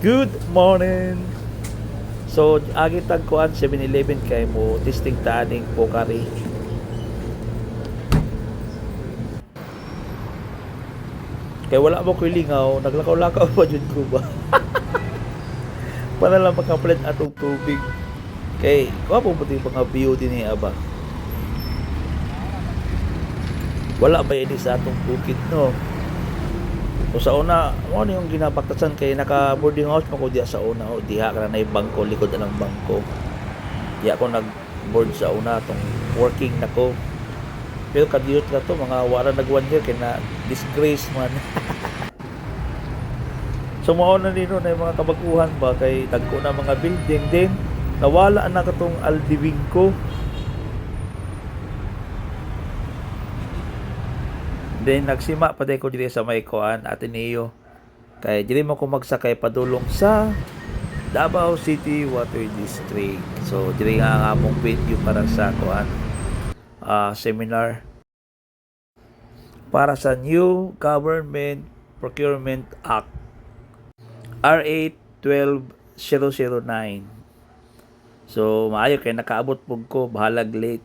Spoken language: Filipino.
Good morning! So, agi tagkuan 7-Eleven kay mo testing taning pokari. Kay wala mo ko'y lingaw, naglakaw-lakaw pa jud ko ba. Para lang makapalit atong tubig. Kay, kuha po puti mga view din aba. Wala ba ini sa atong bukid no? O sa una, ano yung ginapaktasan kay naka-boarding house pa ko diya sa una. O diha ka na bangko, likod na ng bangko. Diya ako nag-board sa una, itong working na ko. Pero kadiyot na to, mga wala nag 1 year, kaya na disgrace man. So mao na nino na yung mga kabaguhan ba, kay tagko na mga building din. Nawala na katong Aldiving ko. Then nagsima pa ko diri sa may kuan Ateneo. Kay diri mo ko magsakay padulong sa Davao City Water District. So diri nga ang among venue para sa kuan seminar para sa New Government Procurement Act RA 12009. So maayo kay nakaabot pug ko bahalag late.